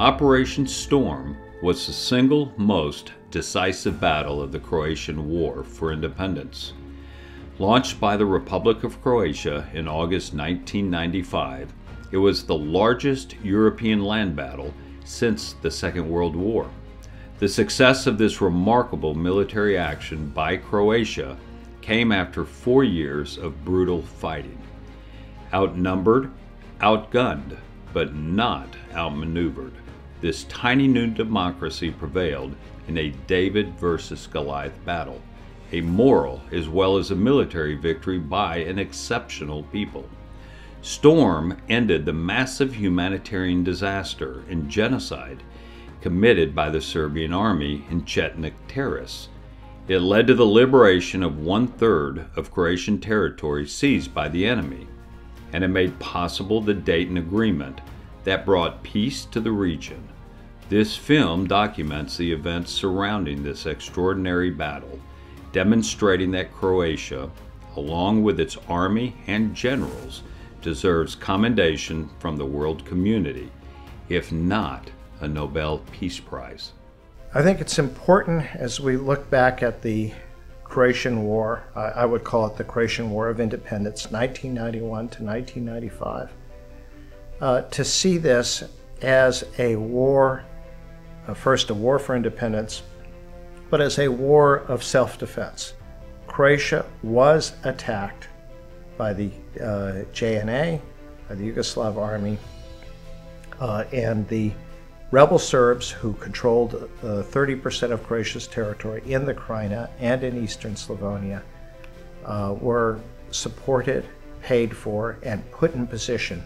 Operation Storm was the single most decisive battle of the Croatian War for independence. Launched by the Republic of Croatia in August 1995, it was the largest European land battle since the Second World War. The success of this remarkable military action by Croatia came after 4 years of brutal fighting. Outnumbered, outgunned, but not outmaneuvered, this tiny new democracy prevailed in a David versus Goliath battle, a moral as well as a military victory by an exceptional people. Storm ended the massive humanitarian disaster and genocide committed by the Serbian Army and Chetnik terrorists. It led to the liberation of 1/3 of Croatian territory seized by the enemy, and it made possible the Dayton Agreement that brought peace to the region. This film documents the events surrounding this extraordinary battle, demonstrating that Croatia, along with its army and generals, deserves commendation from the world community, if not a Nobel Peace Prize. I think it's important as we look back at the Croatian War, I would call it the Croatian War of Independence, 1991 to 1995, to see this as a war, first a war for independence, but as a war of self-defense. Croatia was attacked by the JNA, by the Yugoslav army, and the rebel Serbs who controlled 30% of Croatia's territory in the Krajina and in eastern Slavonia were supported, paid for, and put in position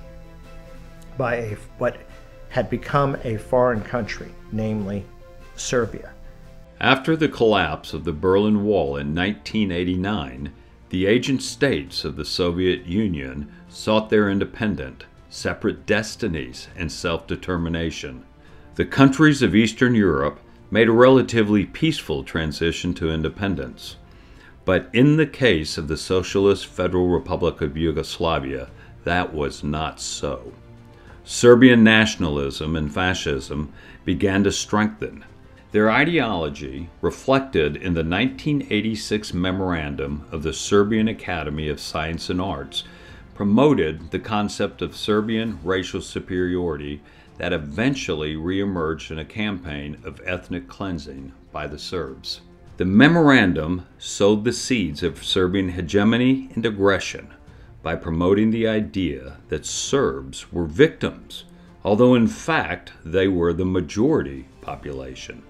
by what had become a foreign country, namely Serbia. After the collapse of the Berlin Wall in 1989, the agent states of the Soviet Union sought their independent, separate destinies and self-determination. The countries of Eastern Europe made a relatively peaceful transition to independence. But in the case of the Socialist Federal Republic of Yugoslavia, that was not so. Serbian nationalism and fascism began to strengthen. Their ideology, reflected in the 1986 memorandum of the Serbian Academy of Science and Arts, promoted the concept of Serbian racial superiority that eventually reemerged in a campaign of ethnic cleansing by the Serbs. The memorandum sowed the seeds of Serbian hegemony and aggression by promoting the idea that Serbs were victims, although in fact they were the majority population.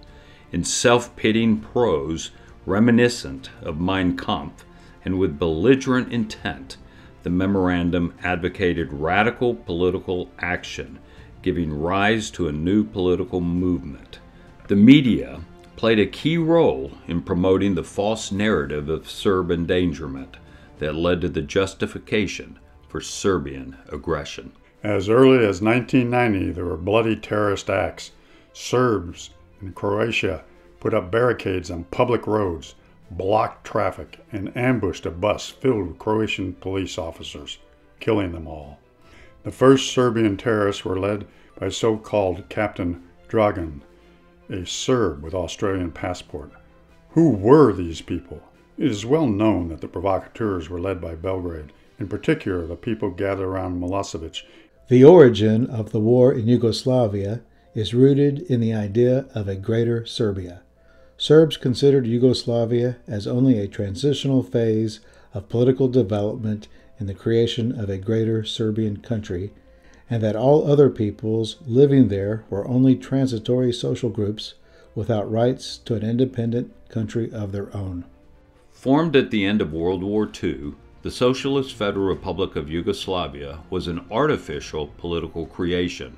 In self-pitying prose reminiscent of Mein Kampf and with belligerent intent, the memorandum advocated radical political action, giving rise to a new political movement. The media played a key role in promoting the false narrative of Serb endangerment that led to the justification for Serbian aggression. As early as 1990, there were bloody terrorist acts. Serbs in Croatia put up barricades on public roads, blocked traffic, and ambushed a bus filled with Croatian police officers, killing them all. The first Serbian terrorists were led by so-called Captain Dragan, a Serb with Australian passport. Who were these people? It is well known that the provocateurs were led by Belgrade, in particular the people gathered around Milosevic. The origin of the war in Yugoslavia is rooted in the idea of a greater Serbia. Serbs considered Yugoslavia as only a transitional phase of political development in the creation of a greater Serbian country, and that all other peoples living there were only transitory social groups without rights to an independent country of their own. Formed at the end of World War II, the Socialist Federal Republic of Yugoslavia was an artificial political creation.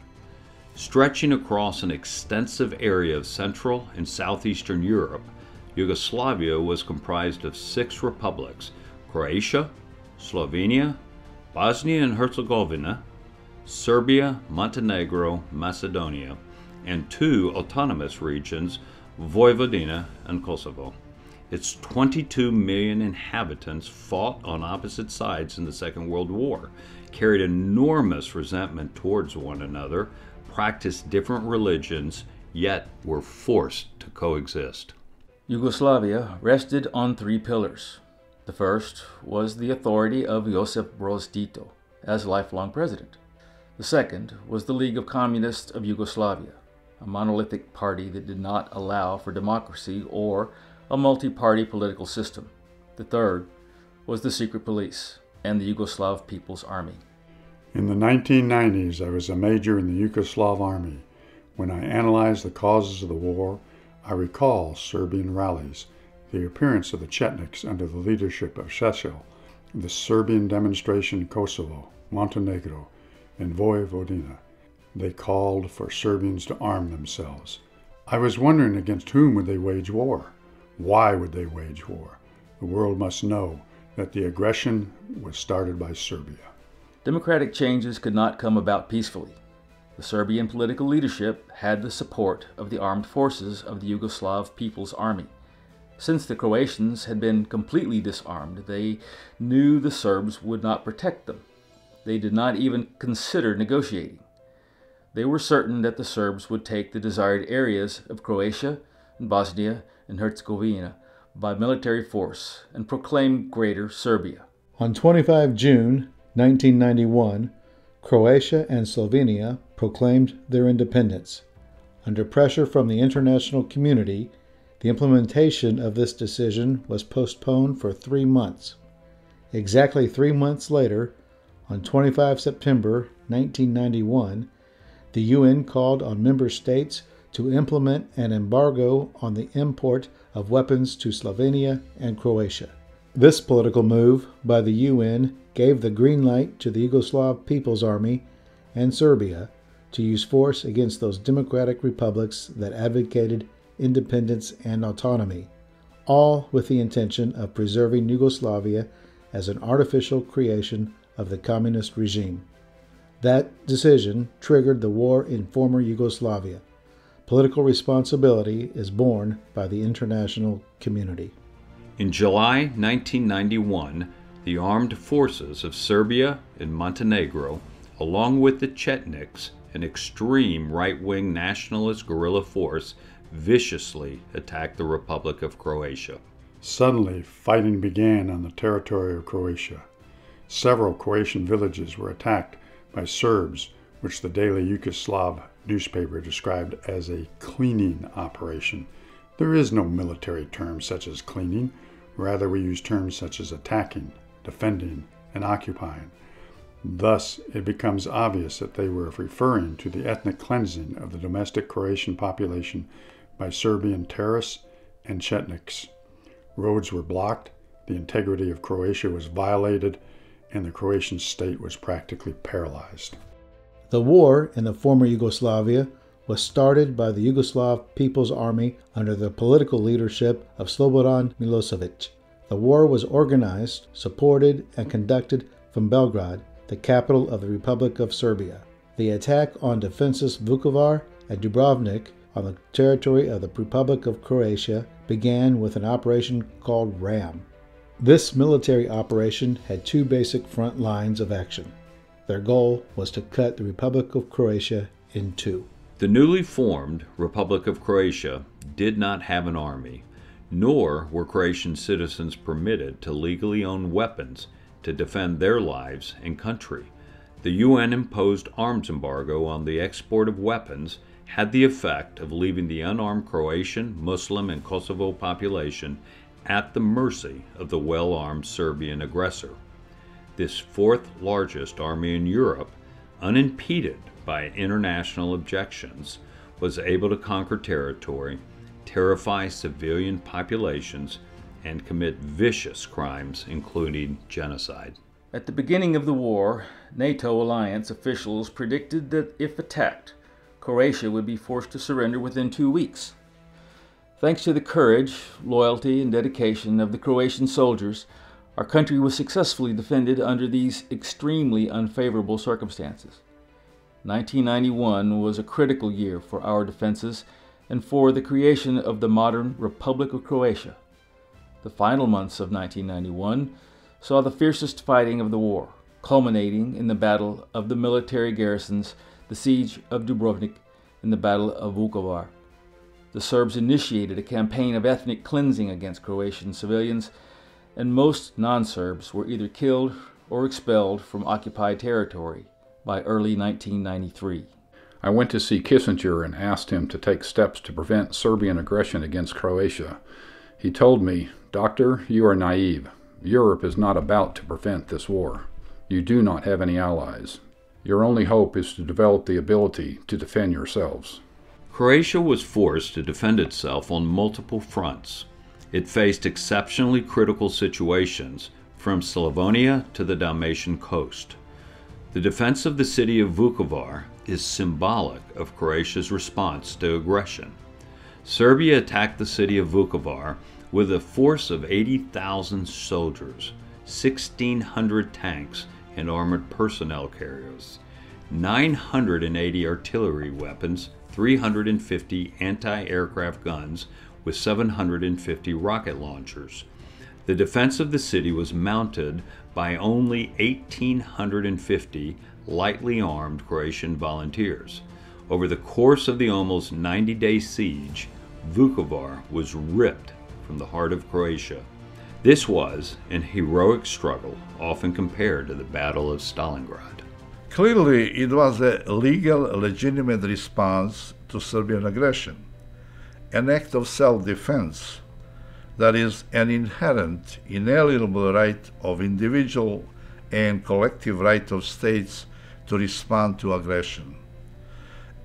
Stretching across an extensive area of Central and Southeastern Europe, Yugoslavia was comprised of 6 republics: Croatia, Slovenia, Bosnia and Herzegovina, Serbia, Montenegro, Macedonia, and 2 autonomous regions, Vojvodina and Kosovo. Its 22 million inhabitants fought on opposite sides in the Second World War, carried enormous resentment towards one another, practiced different religions, yet were forced to coexist. Yugoslavia rested on three pillars. The first was the authority of Josip Broz Tito as lifelong president. The second was the League of Communists of Yugoslavia, a monolithic party that did not allow for democracy or a multi-party political system. The third was the secret police and the Yugoslav People's Army. In the 1990s, I was a major in the Yugoslav Army. When I analyzed the causes of the war, I recall Serbian rallies, the appearance of the Chetniks under the leadership of Šešelj, the Serbian demonstration in Kosovo, Montenegro, and Vojvodina. They called for Serbians to arm themselves. I was wondering against whom would they wage war? Why would they wage war? The world must know that the aggression was started by Serbia. Democratic changes could not come about peacefully. The Serbian political leadership had the support of the armed forces of the Yugoslav People's Army. Since the Croatians had been completely disarmed, they knew the Serbs would not protect them. They did not even consider negotiating. They were certain that the Serbs would take the desired areas of Croatia and Bosnia and Herzegovina by military force and proclaim Greater Serbia. On 25 June 1991, Croatia and Slovenia proclaimed their independence. Under pressure from the international community, the implementation of this decision was postponed for 3 months. Exactly 3 months later, on 25 September 1991, the UN called on member states to implement an embargo on the import of weapons to Slovenia and Croatia. This political move by the UN gave the green light to the Yugoslav People's Army and Serbia to use force against those democratic republics that advocated independence and autonomy, all with the intention of preserving Yugoslavia as an artificial creation of the communist regime. That decision triggered the war in former Yugoslavia. Political responsibility is borne by the international community. In July 1991, the armed forces of Serbia and Montenegro, along with the Chetniks, an extreme right-wing nationalist guerrilla force, viciously attacked the Republic of Croatia. Suddenly, fighting began on the territory of Croatia. Several Croatian villages were attacked by Serbs, which the daily Yugoslav newspaper described as a cleaning operation. There is no military term such as cleaning. Rather, we use terms such as attacking, defending, and occupying. Thus, it becomes obvious that they were referring to the ethnic cleansing of the domestic Croatian population by Serbian terrorists and Chetniks. Roads were blocked, the integrity of Croatia was violated, and the Croatian state was practically paralyzed. The war in the former Yugoslavia was started by the Yugoslav People's Army under the political leadership of Slobodan Milosevic. The war was organized, supported, and conducted from Belgrade, the capital of the Republic of Serbia. The attack on defenses Vukovar and Dubrovnik on the territory of the Republic of Croatia began with an operation called RAM. This military operation had two basic front lines of action. Their goal was to cut the Republic of Croatia in two. The newly formed Republic of Croatia did not have an army, nor were Croatian citizens permitted to legally own weapons to defend their lives and country. The UN-imposed arms embargo on the export of weapons had the effect of leaving the unarmed Croatian, Muslim, and Kosovo population at the mercy of the well-armed Serbian aggressor. This fourth largest army in Europe, unimpeded by international objections, was able to conquer territory, terrify civilian populations, and commit vicious crimes, including genocide. At the beginning of the war, NATO alliance officials predicted that if attacked, Croatia would be forced to surrender within 2 weeks. Thanks to the courage, loyalty, and dedication of the Croatian soldiers, our country was successfully defended under these extremely unfavorable circumstances. 1991 was a critical year for our defenses and for the creation of the modern Republic of Croatia. The final months of 1991 saw the fiercest fighting of the war, culminating in the Battle of the Military Garrisons the siege of Dubrovnik, and the Battle of Vukovar. The Serbs initiated a campaign of ethnic cleansing against Croatian civilians, and most non-Serbs were either killed or expelled from occupied territory by early 1993. I went to see Kissinger and asked him to take steps to prevent Serbian aggression against Croatia. He told me, "Doctor, you are naive. Europe is not about to prevent this war. You do not have any allies. Your only hope is to develop the ability to defend yourselves." Croatia was forced to defend itself on multiple fronts. It faced exceptionally critical situations from Slavonia to the Dalmatian coast. The defense of the city of Vukovar is symbolic of Croatia's response to aggression. Serbia attacked the city of Vukovar with a force of 80,000 soldiers, 1,600 tanks and armored personnel carriers, 980 artillery weapons, 350 anti-aircraft guns with 750 rocket launchers. The defense of the city was mounted by only 1,850 lightly armed Croatian volunteers. Over the course of the almost 90-day siege, Vukovar was ripped from the heart of Croatia. This was an heroic struggle, often compared to the Battle of Stalingrad. Clearly, it was a legal, legitimate response to Serbian aggression, an act of self-defense that is an inherent, inalienable right of individual and collective right of states to respond to aggression,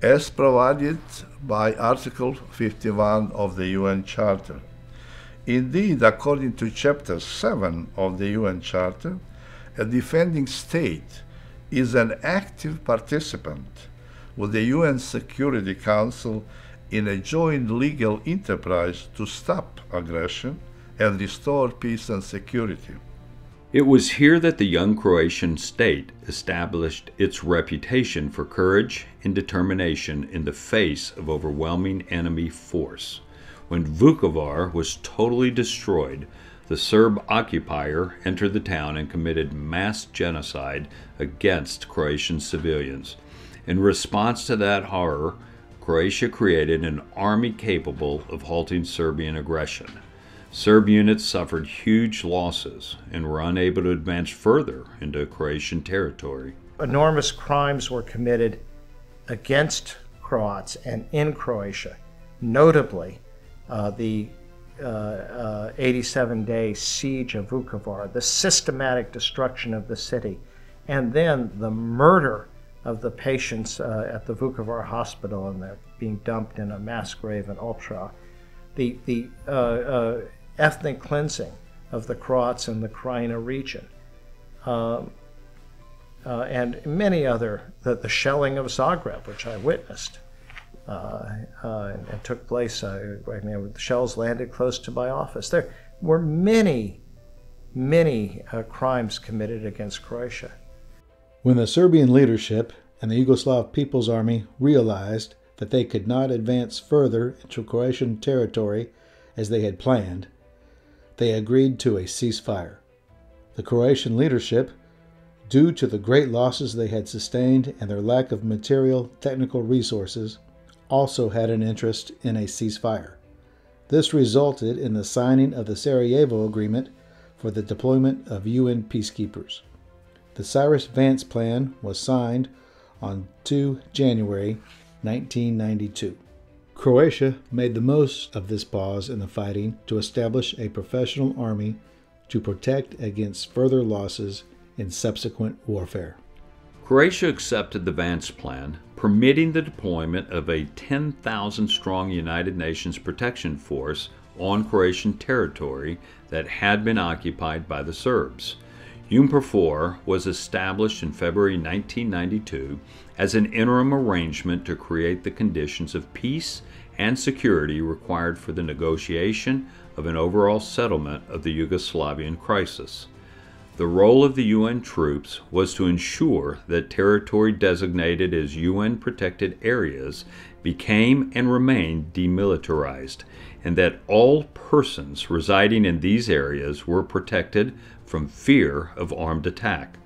as provided by Article 51 of the UN Charter. Indeed, according to Chapter 7 of the UN Charter, a defending state is an active participant with the UN Security Council in a joint legal enterprise to stop aggression and restore peace and security. It was here that the young Croatian state established its reputation for courage and determination in the face of overwhelming enemy force. When Vukovar was totally destroyed, the Serb occupier entered the town and committed mass genocide against Croatian civilians. In response to that horror, Croatia created an army capable of halting Serbian aggression. Serb units suffered huge losses and were unable to advance further into Croatian territory. Enormous crimes were committed against Croats and in Croatia, notably the 87-day siege of Vukovar, the systematic destruction of the city, and then the murder of the patients at the Vukovar hospital, and they're being dumped in a mass grave in Ultra. The ethnic cleansing of the Croats in the Krajina region, and many other, the shelling of Zagreb, which I witnessed, and took place. The shells landed close to my office. There were many crimes committed against Croatia. When the Serbian leadership and the Yugoslav People's Army realized that they could not advance further into Croatian territory as they had planned, they agreed to a ceasefire. The Croatian leadership, due to the great losses they had sustained and their lack of material technical resources, also had an interest in a ceasefire. This resulted in the signing of the Sarajevo Agreement for the deployment of UN peacekeepers. The Cyrus-Vance Plan was signed on 2 January 1992. Croatia made the most of this pause in the fighting to establish a professional army to protect against further losses in subsequent warfare. Croatia accepted the Vance Plan, permitting the deployment of a 10,000-strong United Nations protection force on Croatian territory that had been occupied by the Serbs. UNPROFOR was established in February 1992 as an interim arrangement to create the conditions of peace and security required for the negotiation of an overall settlement of the Yugoslavian crisis. The role of the UN troops was to ensure that territory designated as UN-protected areas became and remained demilitarized, and that all persons residing in these areas were protected from fear of armed attack.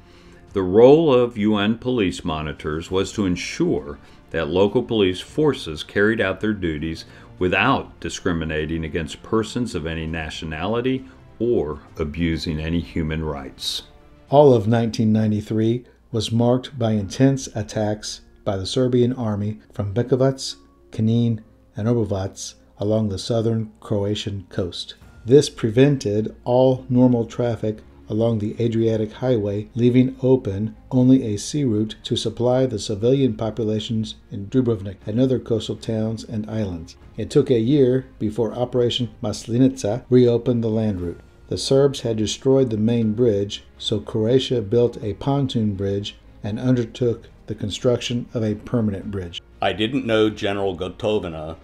The role of UN police monitors was to ensure that local police forces carried out their duties without discriminating against persons of any nationality or abusing any human rights. All of 1993 was marked by intense attacks by the Serbian army from Bekovac, Knin, and Obrenovac along the southern Croatian coast. This prevented all normal traffic along the Adriatic Highway, leaving open only a sea route to supply the civilian populations in Dubrovnik and other coastal towns and islands. It took a year before Operation Maslenica reopened the land route. The Serbs had destroyed the main bridge, so Croatia built a pontoon bridge and undertook the construction of a permanent bridge. I didn't know General Gotovina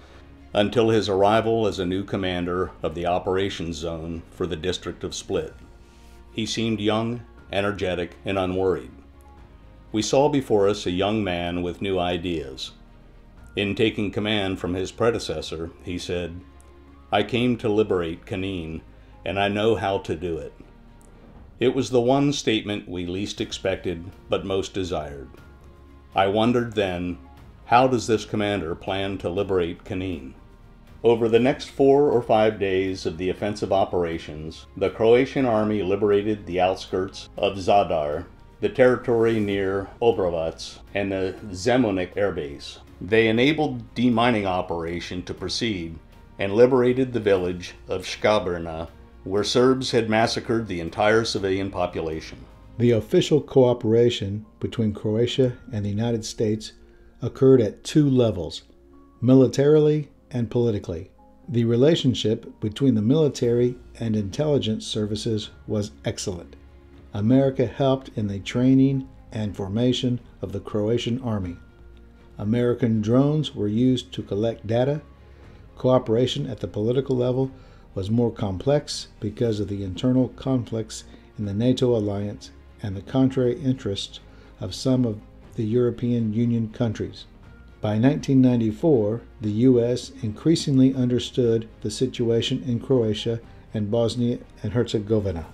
until his arrival as a new commander of the operations zone for the district of Split. He seemed young, energetic, and unworried. We saw before us a young man with new ideas. In taking command from his predecessor, he said, "I came to liberate Knin, and I know how to do it." It was the one statement we least expected, but most desired. I wondered then, how does this commander plan to liberate Knin? Over the next 4 or 5 days of the offensive operations, the Croatian army liberated the outskirts of Zadar, the territory near Obrenovac, and the Zemunik air base. They enabled demining operation to proceed and liberated the village of Škabrna, where Serbs had massacred the entire civilian population. The official cooperation between Croatia and the United States occurred at 2 levels, militarily and politically. The relationship between the military and intelligence services was excellent. America helped in the training and formation of the Croatian army. American drones were used to collect data. Cooperation at the political level was more complex because of the internal conflicts in the NATO alliance and the contrary interests of some of the European Union countries. By 1994, the U.S. increasingly understood the situation in Croatia and Bosnia and Herzegovina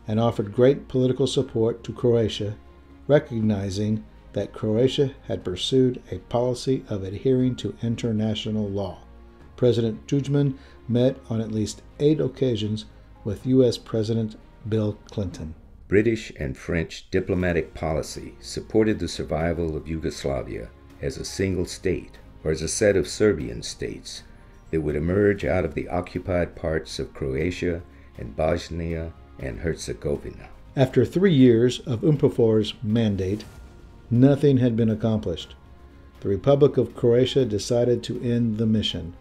and offered great political support to Croatia, recognizing that Croatia had pursued a policy of adhering to international law. President Tudjman met on at least 8 occasions with U.S. President Bill Clinton. British and French diplomatic policy supported the survival of Yugoslavia as a single state, or as a set of Serbian states that would emerge out of the occupied parts of Croatia and Bosnia and Herzegovina. After 3 years of UNPROFOR's mandate, nothing had been accomplished. The Republic of Croatia decided to end the mission.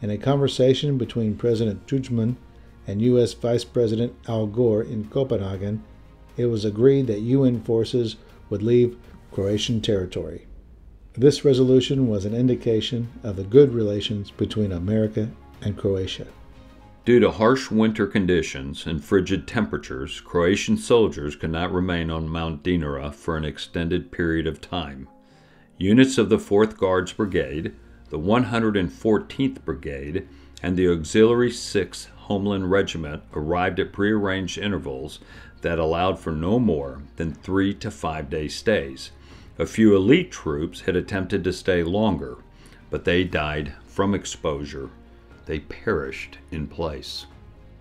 In a conversation between President Tudjman and U.S. Vice President Al Gore in Copenhagen, it was agreed that UN forces would leave Croatian territory. This resolution was an indication of the good relations between America and Croatia. Due to harsh winter conditions and frigid temperatures, Croatian soldiers could not remain on Mount Dinara for an extended period of time. Units of the 4th Guards Brigade, the 114th Brigade, and the Auxiliary 6th Homeland Regiment arrived at prearranged intervals that allowed for no more than 3 to 5 day stays. A few elite troops had attempted to stay longer, but they died from exposure. They perished in place.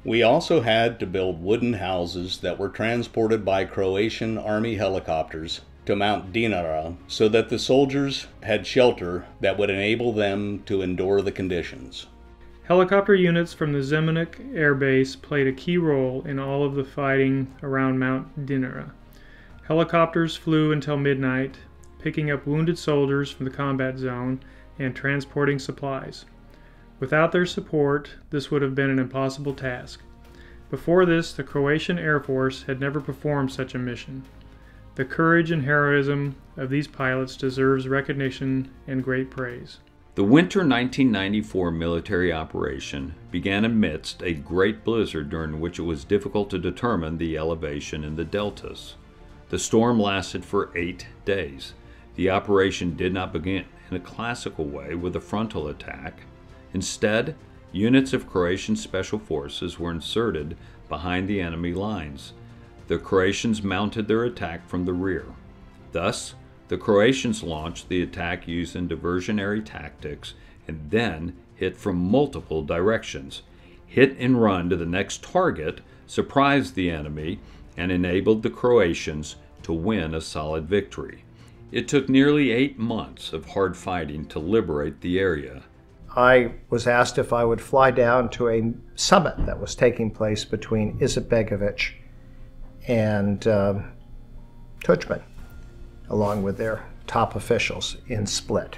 We also had to build wooden houses that were transported by Croatian Army helicopters to Mount Dinara so that the soldiers had shelter that would enable them to endure the conditions. Helicopter units from the Zemunik Air Base played a key role in all of the fighting around Mount Dinara. Helicopters flew until midnight, picking up wounded soldiers from the combat zone and transporting supplies. Without their support, this would have been an impossible task. Before this, the Croatian Air Force had never performed such a mission. The courage and heroism of these pilots deserves recognition and great praise. The winter 1994 military operation began amidst a great blizzard during which it was difficult to determine the elevation in the deltas. The storm lasted for 8 days. The operation did not begin in a classical way with a frontal attack. Instead, units of Croatian Special Forces were inserted behind the enemy lines. the Croatians mounted their attack from the rear. Thus, the Croatians launched the attack using diversionary tactics and then hit from multiple directions. Hit and run to the next target surprised the enemy and enabled the Croatians to win a solid victory. It took nearly 8 months of hard fighting to liberate the area. I was asked if I would fly down to a summit that was taking place between Izetbegovic and Tudjman, along with their top officials in Split.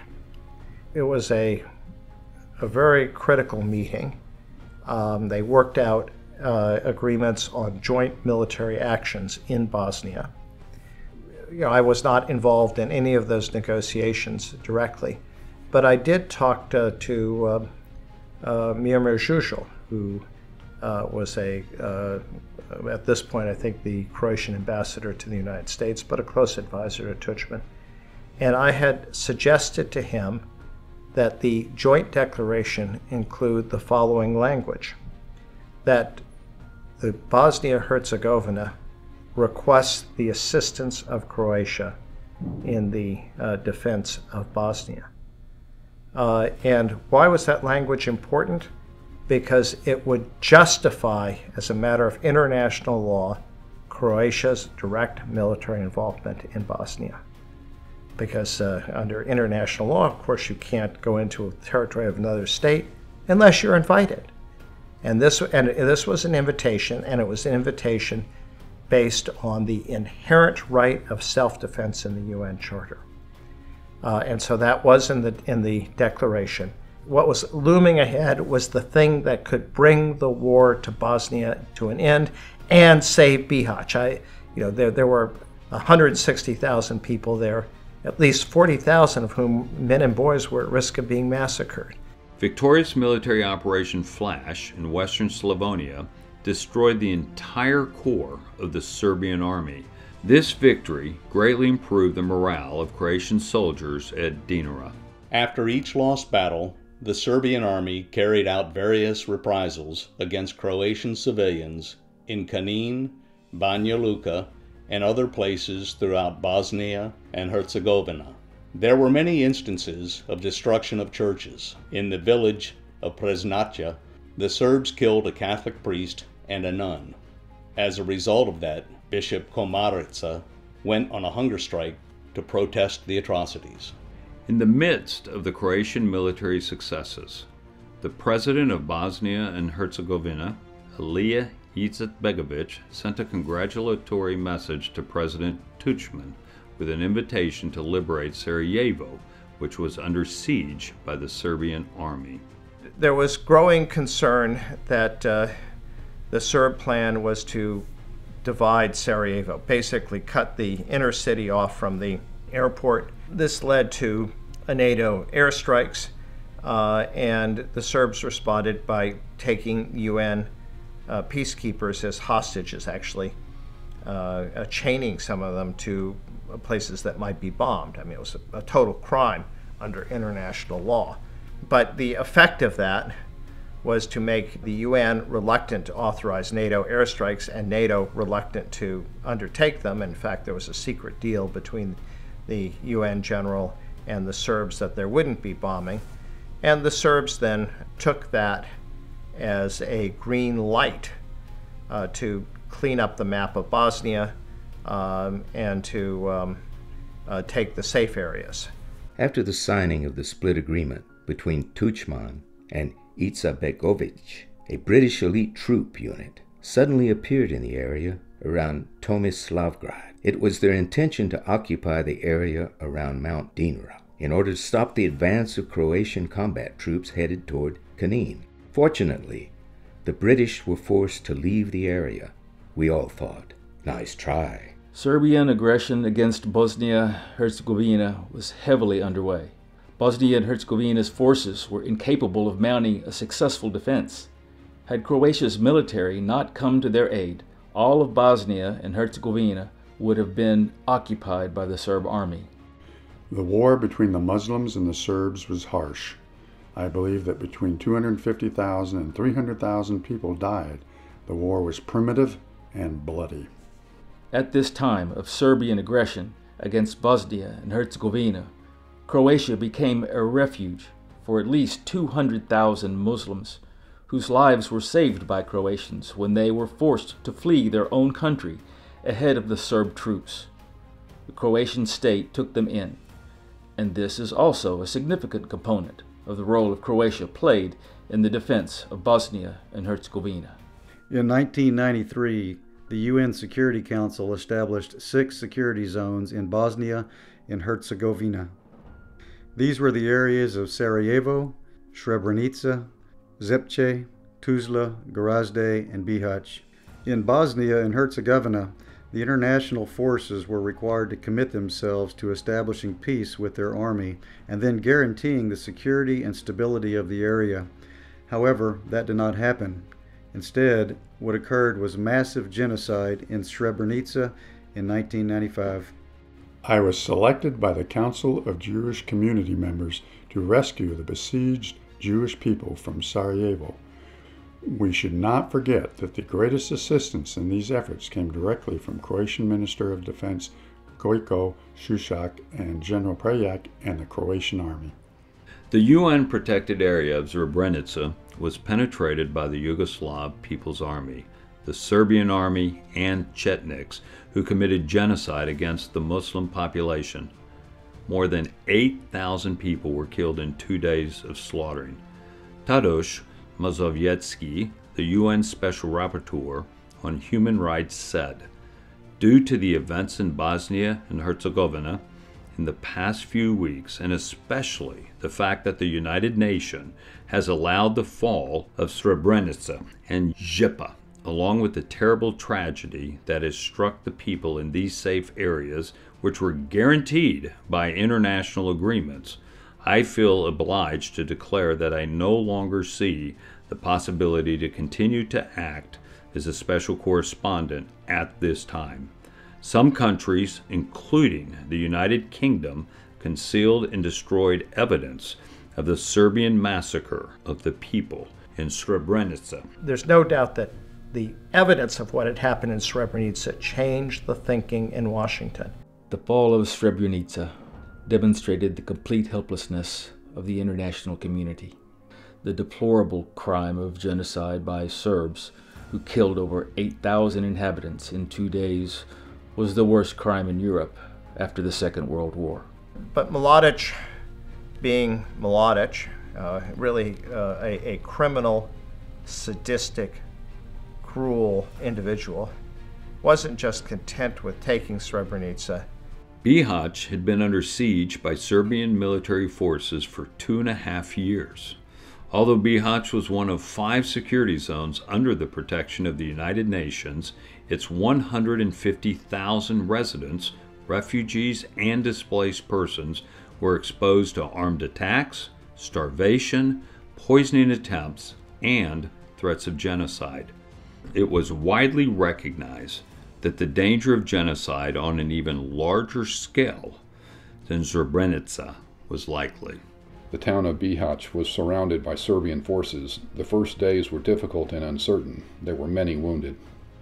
It was a very critical meeting. They worked out agreements on joint military actions in Bosnia. I was not involved in any of those negotiations directly, but I did talk to Miomir Žužul, who was at this point, I think, the Croatian ambassador to the United States, but a close advisor to Tudjman. And I had suggested to him that the joint declaration include the following language: that the Bosnia-Herzegovina requests the assistance of Croatia in the defense of Bosnia. And why was that language important? Because it would justify, as a matter of international law, Croatia's direct military involvement in Bosnia. Because under international law, of course, you can't go into a territory of another state unless you're invited. And this was an invitation, and it was an invitation based on the inherent right of self-defense in the UN Charter. And so that was in the declaration. What was looming ahead was the thing that could bring the war to Bosnia to an end and save Bihać. There were 160,000 people there, at least 40,000 of whom, men and boys, were at risk of being massacred. Victorious military Operation Flash in western Slavonia destroyed the entire core of the Serbian army. This victory greatly improved the morale of Croatian soldiers at Dinara. After each lost battle, the Serbian army carried out various reprisals against Croatian civilians in Kanin, Banja Luka, and other places throughout Bosnia and Herzegovina. There were many instances of destruction of churches. In the village of Presnacha, the Serbs killed a Catholic priest and a nun. As a result of that, Bishop Komarica went on a hunger strike to protest the atrocities. In the midst of the Croatian military successes, the president of Bosnia and Herzegovina, Alija Izetbegovic, sent a congratulatory message to President Tudjman with an invitation to liberate Sarajevo, which was under siege by the Serbian army. There was growing concern that the Serb plan was to divide Sarajevo, basically cut the inner city off from the airport. This led to NATO airstrikes, and the Serbs responded by taking UN peacekeepers as hostages, actually, chaining some of them to places that might be bombed. I mean, it was a total crime under international law. But the effect of that was to make the UN reluctant to authorize NATO airstrikes and NATO reluctant to undertake them. In fact, there was a secret deal between the UN general and the Serbs that there wouldn't be bombing. And the Serbs then took that as a green light to clean up the map of Bosnia and to take the safe areas. After the signing of the split agreement between Tudjman and Izetbegovic, a British elite troop unit suddenly appeared in the area around Tomislavgrad. It was their intention to occupy the area around Mount Dinara in order to stop the advance of Croatian combat troops headed toward Kanin. Fortunately, the British were forced to leave the area. We all thought, nice try. Serbian aggression against Bosnia-Herzegovina was heavily underway. Bosnia and Herzegovina's forces were incapable of mounting a successful defense. Had Croatia's military not come to their aid, all of Bosnia and Herzegovina would have been occupied by the Serb army. The war between the Muslims and the Serbs was harsh. I believe that between 250,000 and 300,000 people died. The war was primitive and bloody. At this time of Serbian aggression against Bosnia and Herzegovina, Croatia became a refuge for at least 200,000 Muslims whose lives were saved by Croatians when they were forced to flee their own country ahead of the Serb troops. The Croatian state took them in, and this is also a significant component of the role of Croatia played in the defense of Bosnia and Herzegovina. In 1993, the UN Security Council established 6 security zones in Bosnia and Herzegovina. These were the areas of Sarajevo, Srebrenica, Zepce, Tuzla, Gorazde, and Bihać. In Bosnia and Herzegovina, the international forces were required to commit themselves to establishing peace with their army and then guaranteeing the security and stability of the area. However, that did not happen. Instead, what occurred was massive genocide in Srebrenica in 1995. I was selected by the Council of Jewish Community Members to rescue the besieged Jewish people from Sarajevo. We should not forget that the greatest assistance in these efforts came directly from Croatian Minister of Defense Gojko Šušak and General Prejak and the Croatian Army. The UN-protected area of Srebrenica was penetrated by the Yugoslav People's Army, the Serbian Army and Chetniks, who committed genocide against the Muslim population. More than 8,000 people were killed in 2 days of slaughtering. Tadeusz Mazowiecki, the UN Special Rapporteur on Human Rights, said, "Due to the events in Bosnia and Herzegovina in the past few weeks, and especially the fact that the United Nations has allowed the fall of Srebrenica and Žipa, along with the terrible tragedy that has struck the people in these safe areas, which were guaranteed by international agreements, I feel obliged to declare that I no longer see the possibility to continue to act as a special correspondent at this time. Some countries, including the United Kingdom, concealed and destroyed evidence of the Serbian massacre of the people in Srebrenica." There's no doubt that the evidence of what had happened in Srebrenica changed the thinking in Washington. The fall of Srebrenica demonstrated the complete helplessness of the international community. The deplorable crime of genocide by Serbs, who killed over 8,000 inhabitants in 2 days, was the worst crime in Europe after the Second World War. But Mladic, being Mladic, really a criminal, sadistic, cruel individual, wasn't just content with taking Srebrenica. Bihać had been under siege by Serbian military forces for 2.5 years. Although Bihać was one of 5 security zones under the protection of the United Nations, its 150,000 residents, refugees, and displaced persons were exposed to armed attacks, starvation, poisoning attempts, and threats of genocide. It was widely recognized that the danger of genocide on an even larger scale than Srebrenica was likely. The town of Bihać was surrounded by Serbian forces. The first days were difficult and uncertain. There were many wounded.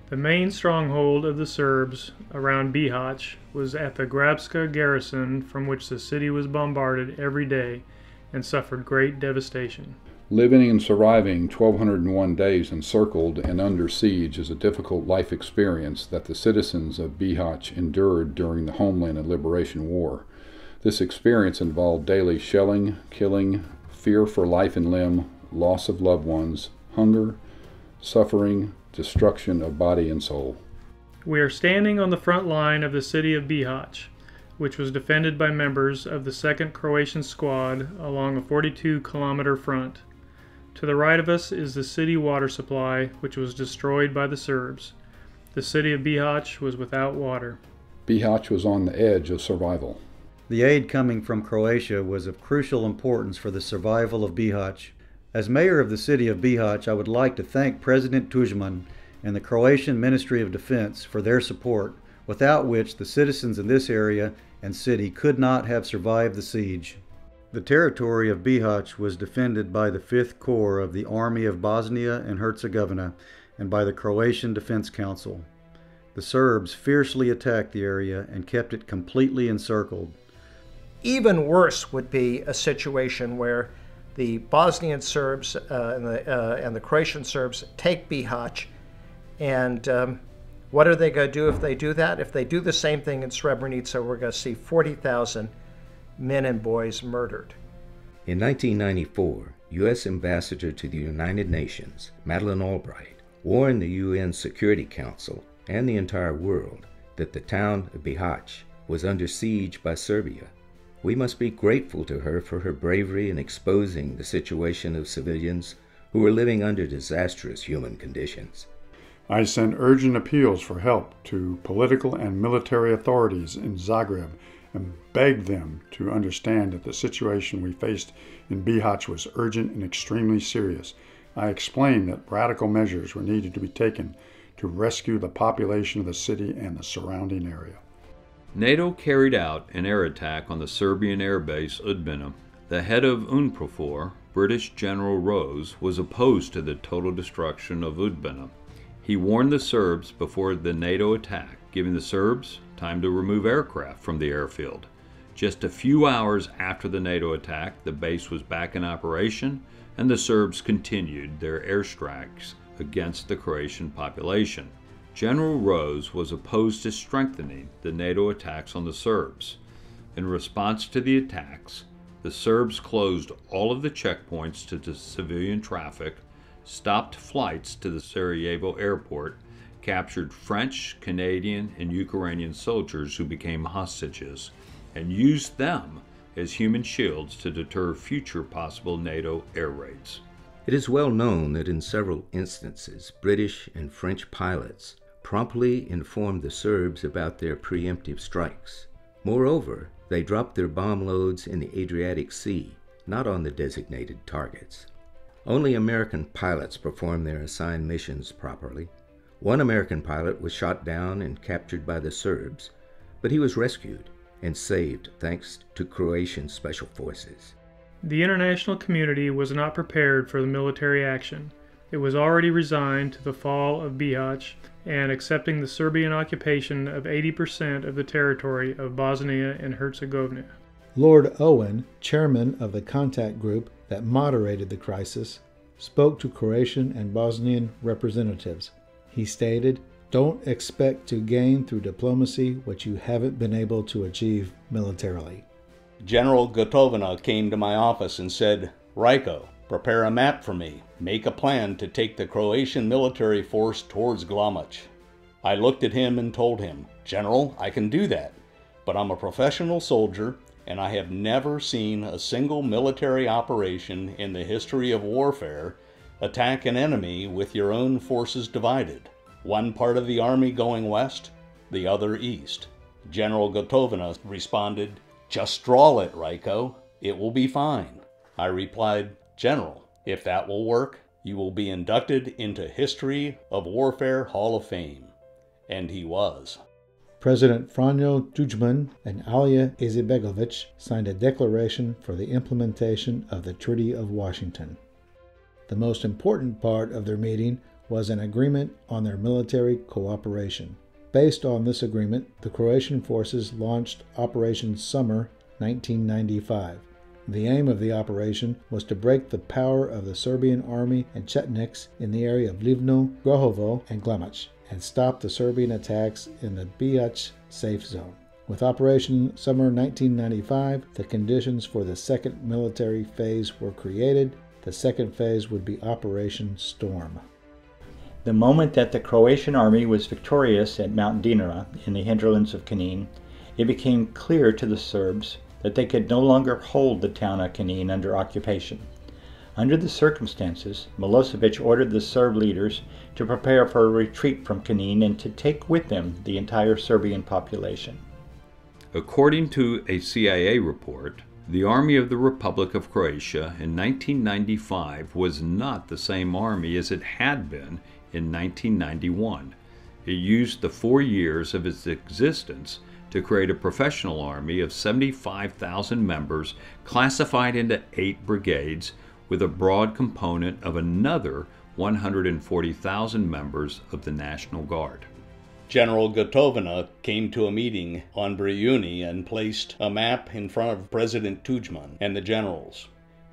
The main stronghold of the Serbs around Bihać was at the Grabska garrison, from which the city was bombarded every day and suffered great devastation. Living and surviving 1,201 days encircled and under siege is a difficult life experience that the citizens of Bihać endured during the Homeland and Liberation War. This experience involved daily shelling, killing, fear for life and limb, loss of loved ones, hunger, suffering, destruction of body and soul. We are standing on the front line of the city of Bihać, which was defended by members of the 2nd Croatian Squad along a 42-kilometer front. To the right of us is the city water supply, which was destroyed by the Serbs. The city of Bihać was without water. Bihać was on the edge of survival. The aid coming from Croatia was of crucial importance for the survival of Bihać. As mayor of the city of Bihać, I would like to thank President Tuđman and the Croatian Ministry of Defense for their support, without which the citizens in this area and city could not have survived the siege. The territory of Bihać was defended by the 5th Corps of the Army of Bosnia and Herzegovina and by the Croatian Defense Council. The Serbs fiercely attacked the area and kept it completely encircled. Even worse would be a situation where the Bosnian Serbs and the Croatian Serbs take Bihać, and what are they going to do if they do that? If they do the same thing in Srebrenica, we're going to see 40,000 men and boys murdered. In 1994, U.S. Ambassador to the United Nations, Madeleine Albright, warned the UN Security Council and the entire world that the town of Bihać was under siege by Serbia. We must be grateful to her for her bravery in exposing the situation of civilians who were living under disastrous human conditions. I sent urgent appeals for help to political and military authorities in Zagreb and begged them to understand that the situation we faced in Bihać was urgent and extremely serious. I explained that radical measures were needed to be taken to rescue the population of the city and the surrounding area. NATO carried out an air attack on the Serbian air base Udbina. The head of UNPROFOR, British General Rose, was opposed to the total destruction of Udbina. He warned the Serbs before the NATO attack, giving the Serbs time to remove aircraft from the airfield. Just a few hours after the NATO attack, the base was back in operation, and the Serbs continued their airstrikes against the Croatian population. General Rose was opposed to strengthening the NATO attacks on the Serbs. In response to the attacks, the Serbs closed all of the checkpoints to the civilian traffic, stopped flights to the Sarajevo airport, captured French, Canadian, and Ukrainian soldiers who became hostages, and used them as human shields to deter future possible NATO air raids. It is well known that in several instances, British and French pilots promptly informed the Serbs about their preemptive strikes. Moreover, they dropped their bomb loads in the Adriatic Sea, not on the designated targets. Only American pilots performed their assigned missions properly. One American pilot was shot down and captured by the Serbs, but he was rescued and saved thanks to Croatian special forces. The international community was not prepared for the military action. It was already resigned to the fall of Bihać and accepting the Serbian occupation of 80% of the territory of Bosnia and Herzegovina. Lord Owen, chairman of the contact group that moderated the crisis, spoke to Croatian and Bosnian representatives. He stated, "Don't expect to gain through diplomacy what you haven't been able to achieve militarily." General Gotovina came to my office and said, "Rajko, prepare a map for me. Make a plan to take the Croatian military force towards Glomach." I looked at him and told him, "General, I can do that, but I'm a professional soldier and I have never seen a single military operation in the history of warfare attack an enemy with your own forces divided. One part of the army going west, the other east." General Gotovina responded, "Just draw it, Rajko. It will be fine." I replied, "General, if that will work, you will be inducted into History of Warfare Hall of Fame." And he was. President Franjo Tudjman and Alija Izetbegović signed a declaration for the implementation of the Treaty of Washington. The most important part of their meeting was an agreement on their military cooperation. Based on this agreement, the Croatian forces launched Operation Summer 1995. The aim of the operation was to break the power of the Serbian Army and Chetniks in the area of Livno, Grohovo, and Glomach, and stop the Serbian attacks in the Bihać safe zone. With Operation Summer 1995, the conditions for the second military phase were created. The second phase would be Operation Storm. The moment that the Croatian army was victorious at Mount Dinara in the hinterlands of Knin, it became clear to the Serbs that they could no longer hold the town of Knin under occupation. Under the circumstances, Milosevic ordered the Serb leaders to prepare for a retreat from Knin and to take with them the entire Serbian population. According to a CIA report, the Army of the Republic of Croatia in 1995 was not the same army as it had been in 1991. It used the 4 years of its existence to create a professional army of 75,000 members classified into 8 brigades with a broad component of another 140,000 members of the National Guard. General Gotovina came to a meeting on Briuni and placed a map in front of President Tudjman and the generals.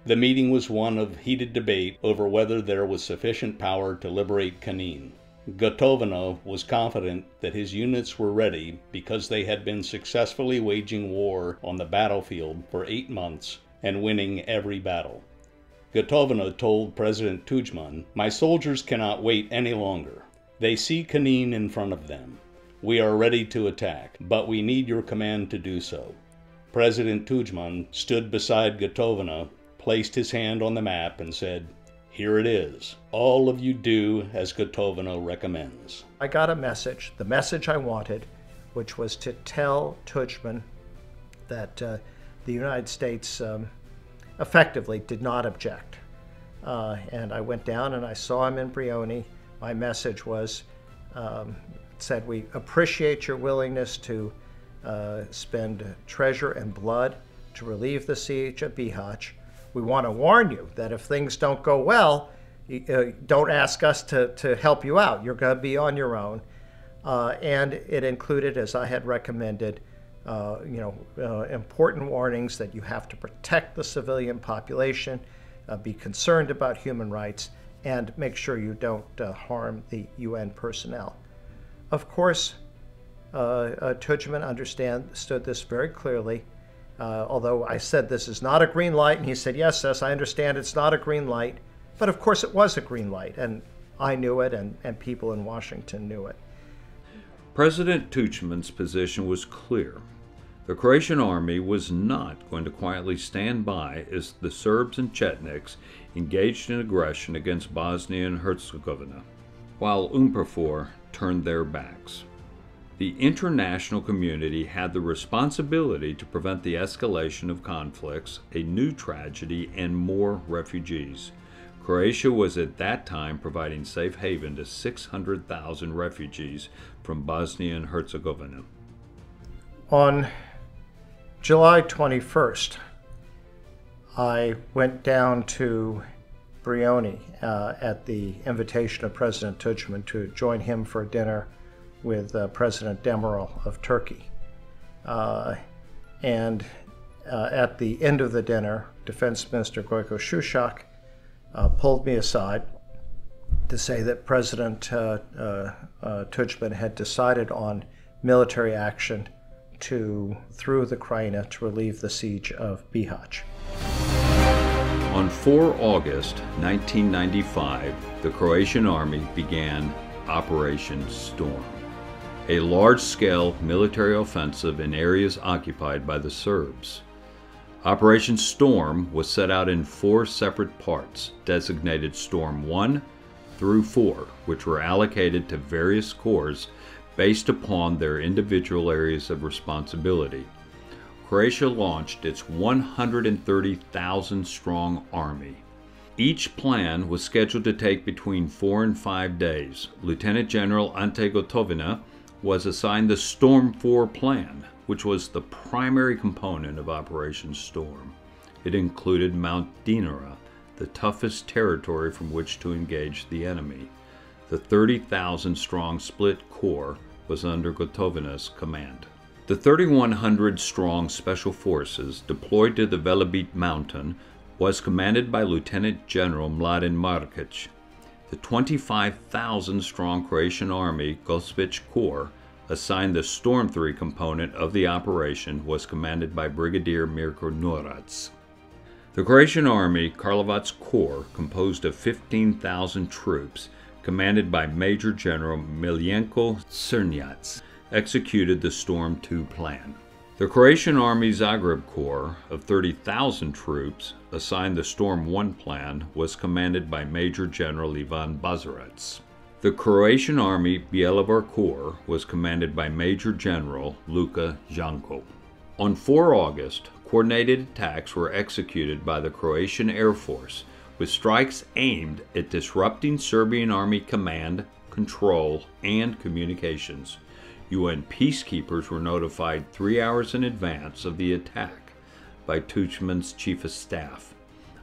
The meeting was one of heated debate over whether there was sufficient power to liberate Knin. Gotovina was confident that his units were ready because they had been successfully waging war on the battlefield for 8 months and winning every battle. Gotovina told President Tudjman, "My soldiers cannot wait any longer. They see Knin in front of them. We are ready to attack, but we need your command to do so." President Tudjman stood beside Gotovina, placed his hand on the map, and said, "Here it is. All of you do as Gotovina recommends." I got a message, the message I wanted, which was to tell Tudjman that the United States effectively did not object. And I went down and I saw him in Brioni. My message was, said, "We appreciate your willingness to spend treasure and blood to relieve the siege of Bihać. We want to warn you that if things don't go well, don't ask us to help you out. You're going to be on your own." And it included, as I had recommended, important warnings that you have to protect the civilian population, be concerned about human rights, and make sure you don't harm the UN personnel. Of course, Tudjman understood this very clearly, although I said this is not a green light, and he said, "Yes, I understand it's not a green light," but of course it was a green light, and I knew it, and people in Washington knew it. President Tudjman's position was clear. The Croatian army was not going to quietly stand by as the Serbs and Chetniks engaged in aggression against Bosnia and Herzegovina, while UNPROFOR turned their backs. The international community had the responsibility to prevent the escalation of conflicts, a new tragedy, and more refugees. Croatia was at that time providing safe haven to 600,000 refugees from Bosnia and Herzegovina. On July 21st, I went down to Brioni at the invitation of President Tudjman to join him for dinner with President Demirel of Turkey. And at the end of the dinner, Defense Minister Gojko Šušak pulled me aside to say that President Tudjman had decided on military action through the Krajina to relieve the siege of Bihać. On 4 August 1995, the Croatian army began Operation Storm, a large-scale military offensive in areas occupied by the Serbs. Operation Storm was set out in 4 separate parts, designated Storm 1 through 4, which were allocated to various corps based upon their individual areas of responsibility. Croatia launched its 130,000-strong army. Each plan was scheduled to take between 4 and 5 days. Lieutenant General Ante Gotovina was assigned the Storm 4 plan, which was the primary component of Operation Storm. It included Mount Dinara, the toughest territory from which to engage the enemy. The 30,000-strong Split Corps was under Gotovina's command. The 3,100-strong Special Forces deployed to the Velebit Mountain was commanded by Lieutenant General Mladen Markic. The 25,000-strong Croatian Army Gospić Corps, assigned the Storm 3 component of the operation, was commanded by Brigadier Mirko Norac. The Croatian Army Karlovac Corps, composed of 15,000 troops, commanded by Major General Miljenko Crnjac, executed the Storm 2 plan. The Croatian Army Zagreb Corps of 30,000 troops, assigned the Storm 1 plan, was commanded by Major General Ivan Bazarac. The Croatian Army Bjelovar Corps was commanded by Major General Luka Janko. On 4 August, coordinated attacks were executed by the Croatian Air Force, with strikes aimed at disrupting Serbian Army command, control, and communications. UN peacekeepers were notified 3 hours in advance of the attack by Tudjman's Chief of Staff.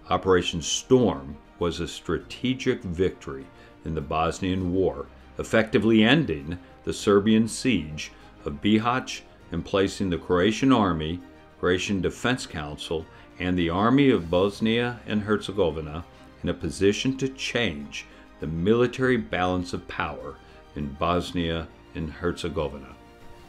Operation Storm was a strategic victory in the Bosnian War effectively ending the Serbian siege of Bihać and placing the Croatian Army, Croatian Defense Council, and the Army of Bosnia and Herzegovina in a position to change the military balance of power in Bosnia and Herzegovina.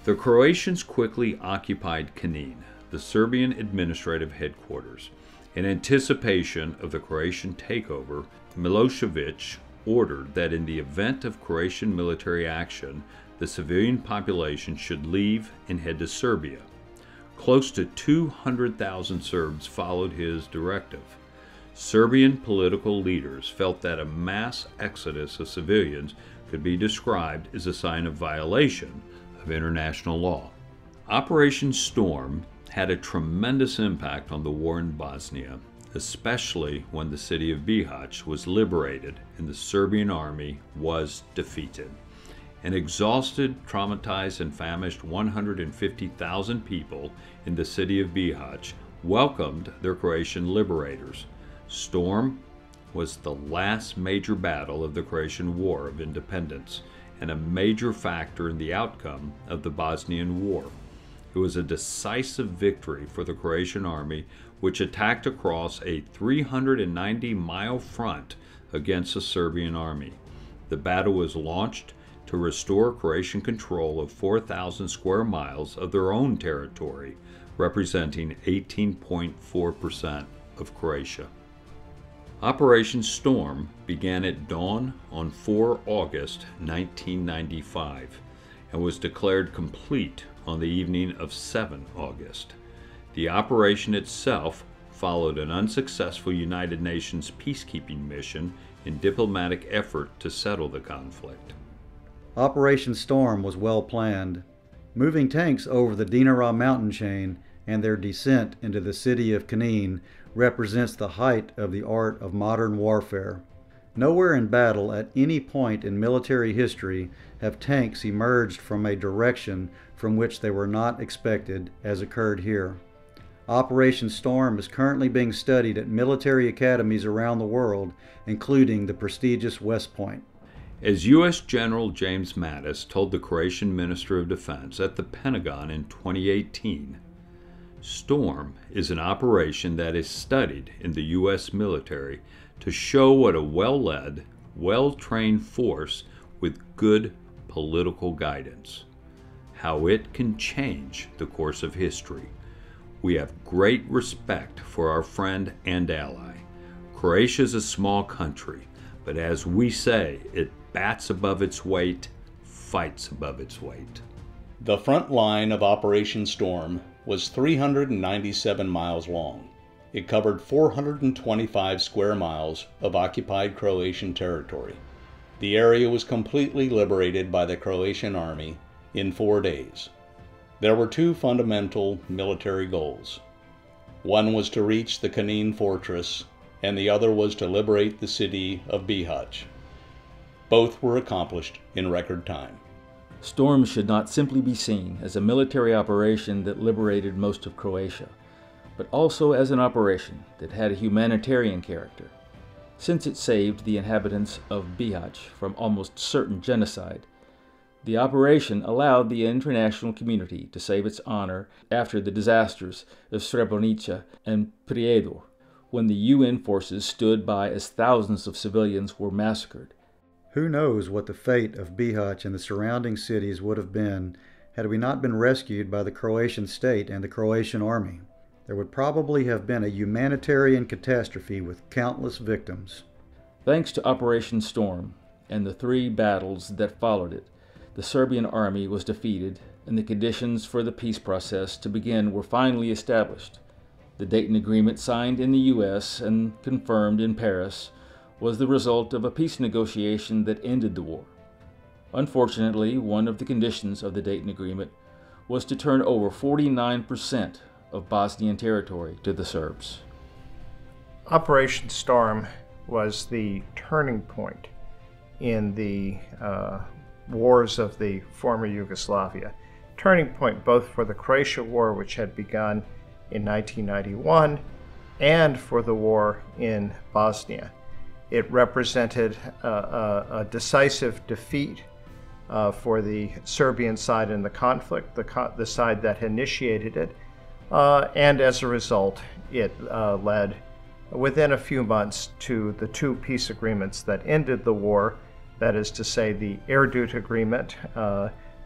The Croatians quickly occupied Knin, the Serbian administrative headquarters. In anticipation of the Croatian takeover, Milosevic ordered that in the event of Croatian military action, the civilian population should leave and head to Serbia. Close to 200,000 Serbs followed his directive. Serbian political leaders felt that a mass exodus of civilians could be described as a sign of violation of international law. Operation Storm had a tremendous impact on the war in Bosnia, especially when the city of Bihać was liberated and the Serbian army was defeated. An exhausted, traumatized, and famished 150,000 people in the city of Bihać welcomed their Croatian liberators. Storm was the last major battle of the Croatian War of Independence and a major factor in the outcome of the Bosnian War. It was a decisive victory for the Croatian army, which attacked across a 390-mile front against the Serbian army. The battle was launched to restore Croatian control of 4,000 square miles of their own territory, representing 18.4% of Croatia. Operation Storm began at dawn on 4 August 1995 and was declared complete on the evening of 7 August. The operation itself followed an unsuccessful United Nations peacekeeping mission in diplomatic effort to settle the conflict. Operation Storm was well planned. Moving tanks over the Dinara mountain chain and their descent into the city of Knin represents the height of the art of modern warfare. Nowhere in battle at any point in military history have tanks emerged from a direction from which they were not expected, as occurred here. Operation Storm is currently being studied at military academies around the world, including the prestigious West Point. As U.S. General James Mattis told the Croatian Minister of Defense at the Pentagon in 2018, Storm is an operation that is studied in the U.S. military to show what a well-led, well-trained force with good political guidance, how it can change the course of history. We have great respect for our friend and ally. Croatia is a small country, but as we say, it bats above its weight, fights above its weight. The front line of Operation Storm was 397 miles long. It covered 425 square miles of occupied Croatian territory. The area was completely liberated by the Croatian army in 4 days. There were 2 fundamental military goals. One was to reach the Knin fortress, and the other was to liberate the city of Bihać. Both were accomplished in record time. Storm should not simply be seen as a military operation that liberated most of Croatia, but also as an operation that had a humanitarian character, since it saved the inhabitants of Bihać from almost certain genocide. The operation allowed the international community to save its honor after the disasters of Srebrenica and prevailed, when the UN forces stood by as thousands of civilians were massacred. Who knows what the fate of Bihać and the surrounding cities would have been had we not been rescued by the Croatian state and the Croatian army. There would probably have been a humanitarian catastrophe with countless victims. Thanks to Operation Storm and the 3 battles that followed it, the Serbian army was defeated and the conditions for the peace process to begin were finally established. The Dayton Agreement, signed in the U.S. and confirmed in Paris, was the result of a peace negotiation that ended the war. Unfortunately, one of the conditions of the Dayton Agreement was to turn over 49% of Bosnian territory to the Serbs. Operation Storm was the turning point in the wars of the former Yugoslavia. Turning point both for the Croatia War, which had begun in 1991, and for the war in Bosnia. It represented a decisive defeat for the Serbian side in the conflict, the side that initiated it, and as a result, it led within a few months to the two peace agreements that ended the war, that is to say the Erdut Agreement,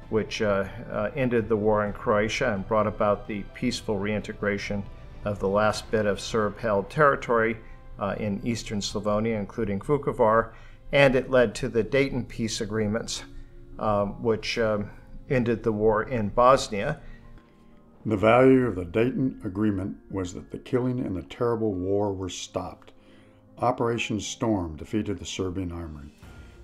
which ended the war in Croatia and brought about the peaceful reintegration of the last bit of Serb-held territory in eastern Slavonia, including Vukovar, and it led to the Dayton Peace Agreements, which ended the war in Bosnia. The value of the Dayton Agreement was that the killing and the terrible war were stopped. Operation Storm defeated the Serbian Army.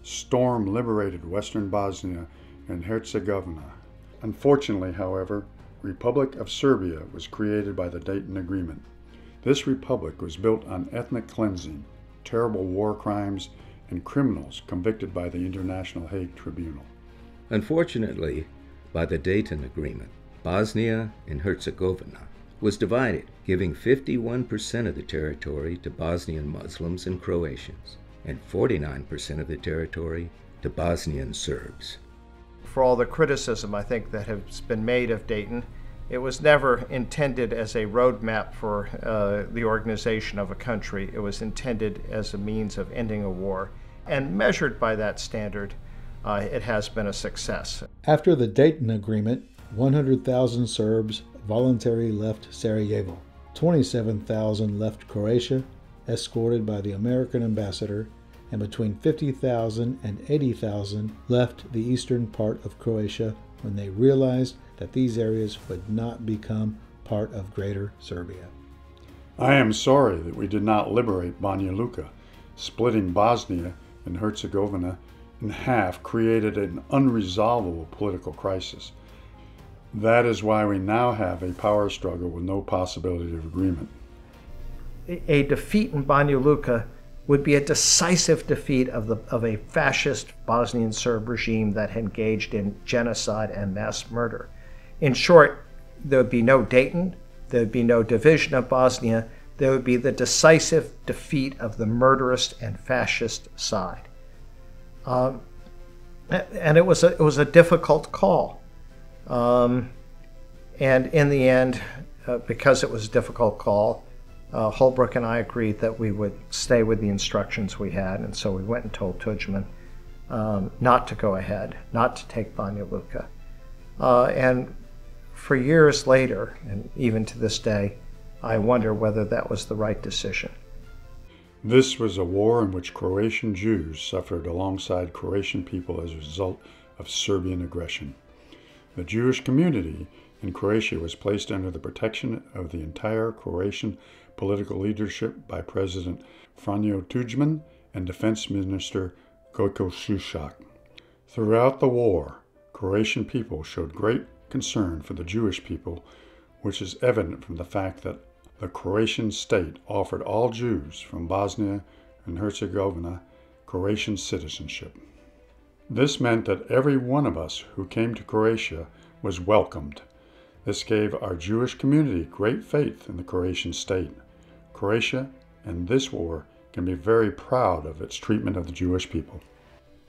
Storm liberated western Bosnia and Herzegovina. Unfortunately, however, Republic of Serbia was created by the Dayton Agreement. This republic was built on ethnic cleansing, terrible war crimes, and criminals convicted by the International Hague Tribunal. Unfortunately, by the Dayton Agreement, Bosnia and Herzegovina was divided, giving 51% of the territory to Bosnian Muslims and Croatians, and 49% of the territory to Bosnian Serbs. For all the criticism, I think, that has been made of Dayton, it was never intended as a roadmap for the organization of a country. It was intended as a means of ending a war. And measured by that standard, it has been a success. After the Dayton Agreement, 100,000 Serbs voluntarily left Sarajevo. 27,000 left Croatia, escorted by the American ambassador, and between 50,000 and 80,000 left the eastern part of Croatia when they realized that these areas would not become part of Greater Serbia. I am sorry that we did not liberate Banja Luka. Splitting Bosnia and Herzegovina in half created an unresolvable political crisis. That is why we now have a power struggle with no possibility of agreement. A defeat in Banja Luka would be a decisive defeat of a fascist Bosnian Serb regime that engaged in genocide and mass murder. In short, there would be no Dayton, there would be no division of Bosnia, there would be the decisive defeat of the murderous and fascist side. And it was a difficult call. And in the end, because it was a difficult call, Holbrook and I agreed that we would stay with the instructions we had, and so we went and told Tudjman not to go ahead, not to take Banja Luka. And for years later, and even to this day, I wonder whether that was the right decision. This was a war in which Croatian Jews suffered alongside Croatian people as a result of Serbian aggression. The Jewish community in Croatia was placed under the protection of the entire Croatian political leadership by President Franjo Tudjman and Defense Minister Gojko Šušak. Throughout the war, Croatian people showed great concern for the Jewish people, which is evident from the fact that the Croatian state offered all Jews from Bosnia and Herzegovina Croatian citizenship. This meant that every one of us who came to Croatia was welcomed. This gave our Jewish community great faith in the Croatian state. Croatia, in this war, can be very proud of its treatment of the Jewish people.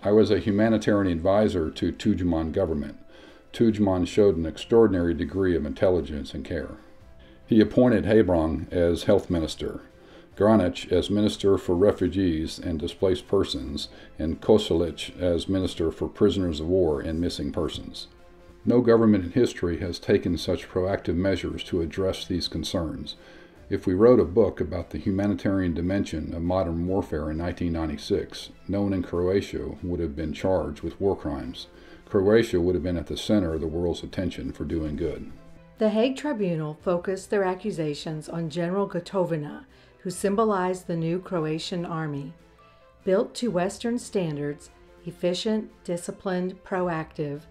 I was a humanitarian advisor to Tudjman government. Tudjman showed an extraordinary degree of intelligence and care. He appointed Hebrang as health minister, Granic as minister for refugees and displaced persons, and Koselic as minister for prisoners of war and missing persons. No government in history has taken such proactive measures to address these concerns. If we wrote a book about the humanitarian dimension of modern warfare in 1996, no one in Croatia would have been charged with war crimes. Croatia would have been at the center of the world's attention for doing good. The Hague Tribunal focused their accusations on General Gotovina, who symbolized the new Croatian army. Built to Western standards, efficient, disciplined, proactive,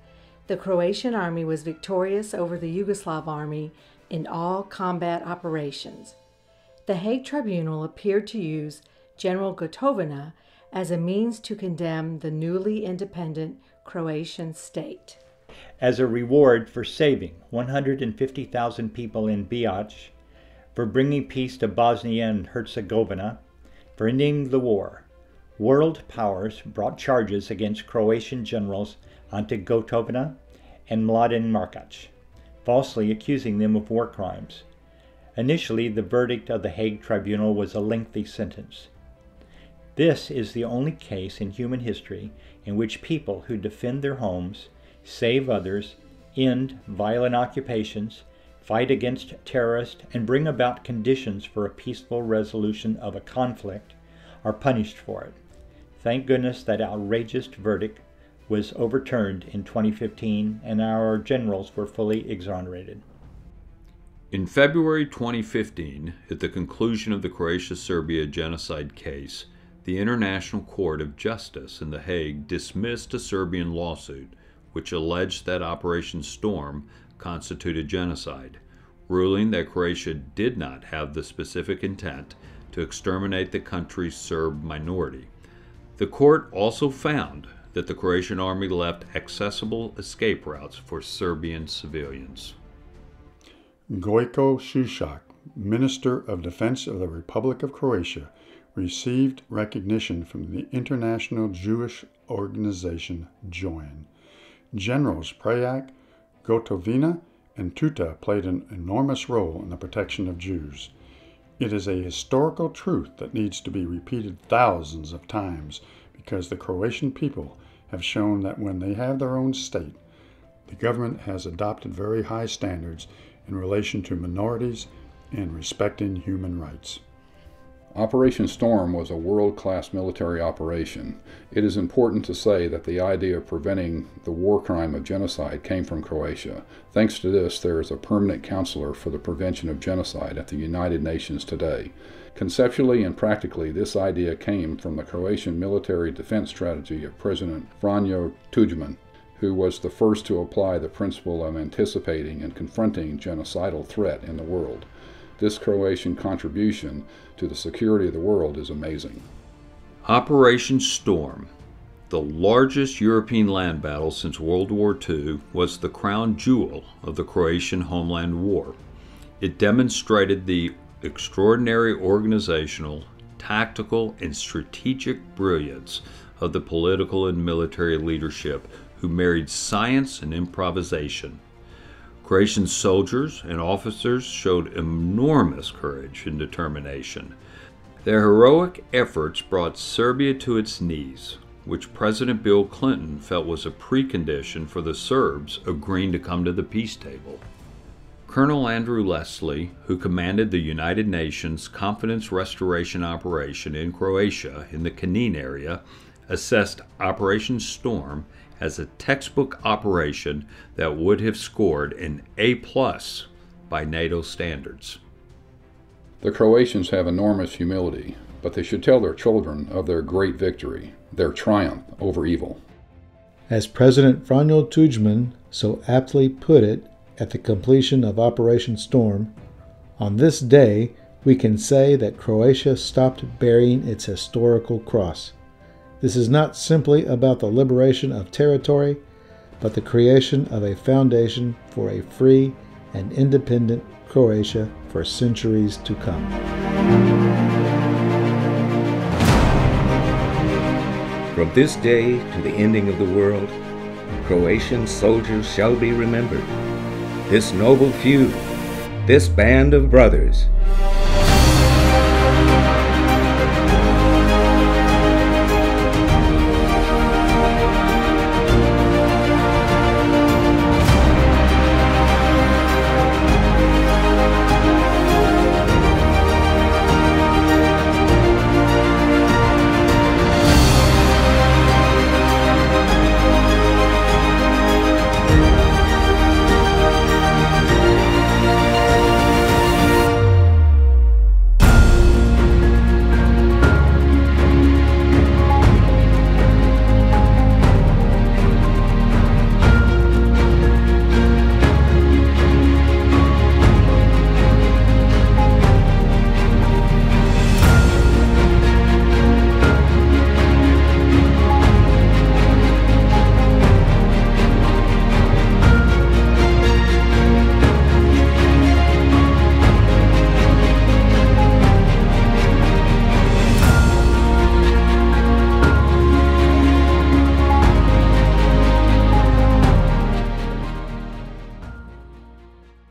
the Croatian army was victorious over the Yugoslav army in all combat operations. The Hague Tribunal appeared to use General Gotovina as a means to condemn the newly independent Croatian state. As a reward for saving 150,000 people in Bihac, for bringing peace to Bosnia and Herzegovina, for ending the war, world powers brought charges against Croatian generals Ante Gotovina and Mladen Markac, falsely accusing them of war crimes. Initially, the verdict of the Hague Tribunal was a lengthy sentence. This is the only case in human history in which people who defend their homes, save others, end violent occupations, fight against terrorists, and bring about conditions for a peaceful resolution of a conflict are punished for it. Thank goodness that outrageous verdict was overturned in 2015 and our generals were fully exonerated. In February 2015, at the conclusion of the Croatia-Serbia genocide case, the International Court of Justice in The Hague dismissed a Serbian lawsuit which alleged that Operation Storm constituted genocide, ruling that Croatia did not have the specific intent to exterminate the country's Serb minority. The court also found that the Croatian army left accessible escape routes for Serbian civilians. Gojko Šušak, Minister of Defense of the Republic of Croatia, received recognition from the international Jewish organization JOIN. Generals Prejak, Gotovina, and Tuta played an enormous role in the protection of Jews. It is a historical truth that needs to be repeated thousands of times because the Croatian people have shown that when they have their own state, the government has adopted very high standards in relation to minorities and respecting human rights. Operation Storm was a world-class military operation. It is important to say that the idea of preventing the war crime of genocide came from Croatia. Thanks to this, there is a permanent counselor for the prevention of genocide at the United Nations today. Conceptually and practically, this idea came from the Croatian military defense strategy of President Franjo Tuđman, who was the first to apply the principle of anticipating and confronting genocidal threat in the world. This Croatian contribution to the security of the world is amazing. Operation Storm, the largest European land battle since World War II, was the crown jewel of the Croatian homeland war. It demonstrated the extraordinary organizational, tactical, and strategic brilliance of the political and military leadership who married science and improvisation. Croatian soldiers and officers showed enormous courage and determination. Their heroic efforts brought Serbia to its knees, which President Bill Clinton felt was a precondition for the Serbs agreeing to come to the peace table. Colonel Andrew Leslie, who commanded the United Nations Confidence Restoration Operation in Croatia in the Knin area, assessed Operation Storm as a textbook operation that would have scored an A+ by NATO standards. The Croatians have enormous humility, but they should tell their children of their great victory, their triumph over evil. As President Franjo Tuđman so aptly put it at the completion of Operation Storm, on this day we can say that Croatia stopped bearing its historical cross. This is not simply about the liberation of territory, but the creation of a foundation for a free and independent Croatia for centuries to come. From this day to the ending of the world, Croatian soldiers shall be remembered. This noble feud, this band of brothers,